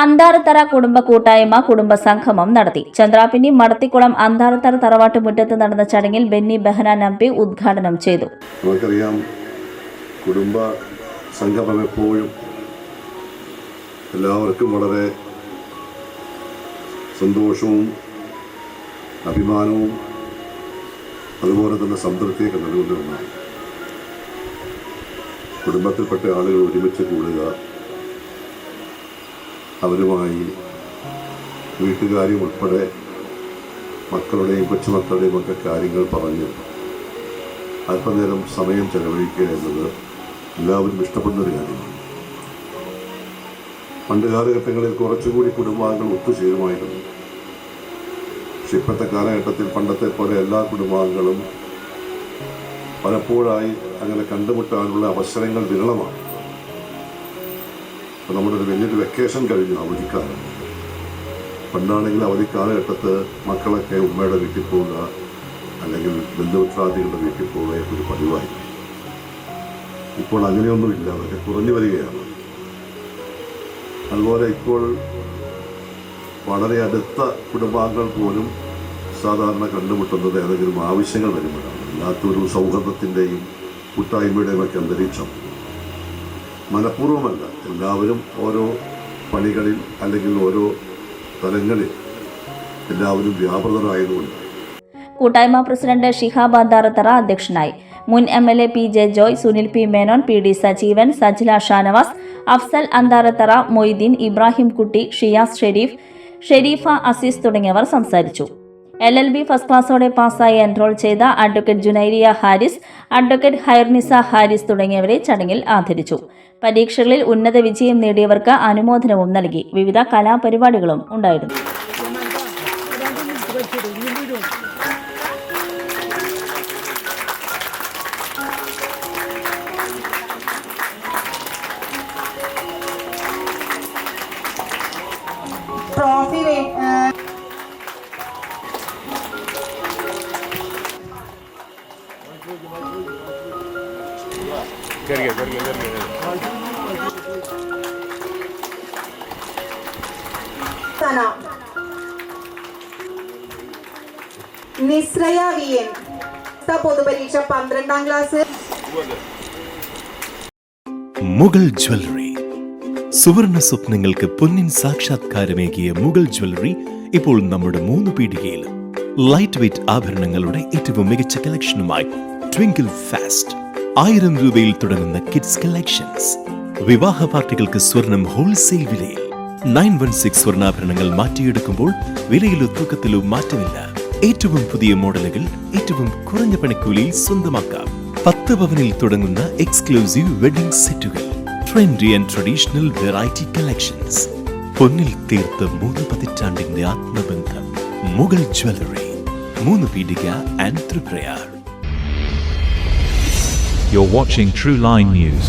അന്താരത്തറ കുടുംബ കൂട്ടായ്മ കുടുംബ സംഗമം നടത്തി. ചന്ദ്രാപിന്നി മടത്തിക്കുളം അന്താരത്തറ തറവാട്ട് മുറ്റത്ത് നടന്ന ചടങ്ങിൽ ബെന്നി ബെഹനാൻ MP ഉദ്ഘാടനം ചെയ്തു. നമുക്കറിയാം, കുടുംബ സംഗമം എപ്പോഴും എല്ലാവർക്കും വളരെ സന്തോഷവും അഭിമാനവും അതുപോലെ തന്നെ സംതൃപ്തിയൊക്കെ നൽകുന്ന ഒന്നാണ്. കുടുംബത്തിൽപ്പെട്ട ആളുകൾ ഒരുമിച്ച് കൂടുക, അവരുമായി വീട്ടുകാരും ഉൾപ്പെടെ മക്കളുടെയും കൊച്ചുമക്കളുടെയും ഒക്കെ കാര്യങ്ങൾ പറഞ്ഞ് അല്പനേരം സമയം ചെലവഴിക്കുക എന്നത് എല്ലാവരും ഇഷ്ടപ്പെടുന്നൊരു കാര്യമാണ്. പണ്ട് കാലഘട്ടങ്ങളിൽ കുറച്ചുകൂടി കുടുംബാംഗങ്ങൾ ഒത്തുചേരുമായിരുന്നു. പക്ഷെ ഇപ്പോഴത്തെ കാലഘട്ടത്തിൽ പണ്ടത്തെ പോലെ എല്ലാ കുടുംബാംഗങ്ങളും പലപ്പോഴായി അങ്ങനെ കണ്ടുമുട്ടാനുള്ള അവസരങ്ങൾ വിരളമാണ്. അപ്പോൾ നമ്മുടെ ഒരു വലിയൊരു വെക്കേഷൻ കഴിഞ്ഞു, അവധിക്കാലം. പണ്ടാണെങ്കിൽ അവധിക്കാലഘട്ടത്ത് മക്കളൊക്കെ ഉമ്മയുടെ വീട്ടിൽ പോവുക അല്ലെങ്കിൽ ബന്ധുമിത്രാദികളുടെ വീട്ടിൽ പോവുക ഒരു പതിവായി. ഇപ്പോൾ അങ്ങനെയൊന്നുമില്ല, അതൊക്കെ കുറഞ്ഞു വരികയാണ്. അതുപോലെ ഇപ്പോൾ വളരെ അടുത്ത കുടുംബാംഗങ്ങൾ പോലും സാധാരണ കണ്ടുമുട്ടുന്നത് ഏതെങ്കിലും ആവശ്യങ്ങൾ വരുമ്പോഴാണ്. അല്ലാത്തൊരു സൗഹൃദത്തിൻ്റെയും കൂട്ടായ്മയുടെയും ഒക്കെ അന്തരീക്ഷം മനഃപൂർവ്വമല്ല, എല്ലാവരും ഓരോ പണികളിൽ അല്ലെങ്കിൽ ഓരോ തലങ്ങളിൽ എല്ലാവരും വ്യാപൃതരായതുകൊണ്ട്. കൂട്ടായ്മ പ്രസിഡന്റ് ഷിഹാബ് അന്താരത്തറ അധ്യക്ഷനായി. മുൻ MLA PJ Joy, Sunil P Menon, PD Sajeevan, Sajla Shanavas, Afsal അന്താരത്തറ, Moideen, Ibrahim Kutty, Shiyas Sharif, Shareefa Azeez തുടങ്ങിയവർ സംസാരിച്ചു. LLB ഫസ്റ്റ് ക്ലാസ്സോടെ പാസ്സായി എൻറോൾ ചെയ്ത അഡ്വക്കേറ്റ് ജുനൈരിയ ഹാരിസ്, അഡ്വക്കേറ്റ് ഹൈർനിസ ഹാരിസ് തുടങ്ങിയവരെ ചടങ്ങിൽ ആദരിച്ചു. പരീക്ഷകളിൽ ഉന്നത വിജയം നേടിയവർക്ക് അനുമോദനവും നൽകി. വിവിധ കലാപരിപാടികളും ഉണ്ടായിരുന്നു. നിസ്രയ VN പൊതുപരീക്ഷ 12ാം ക്ലാസ്. മുഗൾ ജ്വല്ലറി, സുവർണ സ്വപ്നങ്ങൾക്ക് പൊന്നിൻ സാക്ഷാത്കാരമേകിയ മുഗൾ ജ്വല്ലറി ഇപ്പോൾ നമ്മുടെ 3 പീടികയിലും. ലൈറ്റ് വെയ്റ്റ് ആഭരണങ്ങളുടെ ഏറ്റവും മികച്ച കളക്ഷനുമായി ട്വിങ്കിൾ ഫാസ്റ്റ്. 1000 രൂപയിൽ തുടങ്ങുന്ന കിഡ്സ് കളക്ഷൻസ്. വിവാഹ പാർട്ടികൾക്ക് സ്വർണം ഹോൾസെയിൽ വിലയിൽ. 916 സ്വർണ്ണാഭരണങ്ങൾ മാറ്റിയെടുക്കുമ്പോൾ വിലയിലോ തൂക്കത്തിലോ മാറ്റമില്ല. ഏറ്റവും പുതിയ മോഡലുകൾ ഏറ്റവും കുറഞ്ഞ പണിക്കൂലിയിൽ സ്വന്തമാക്കാം. 10 പവനിൽ തുടങ്ങുന്ന എക്സ്ക്ലൂസീവ് വെഡിംഗ് സെറ്റുകൾ. Trendy and traditional variety collections. പൊന്നിൽ തീർത്ത 3 പതിറ്റാണ്ടിന്റെ ആത്മബന്ധം. മുഗൾ ജ്വല്ലറി, 3 പീടിക and Triprayar. You're watching True Line News.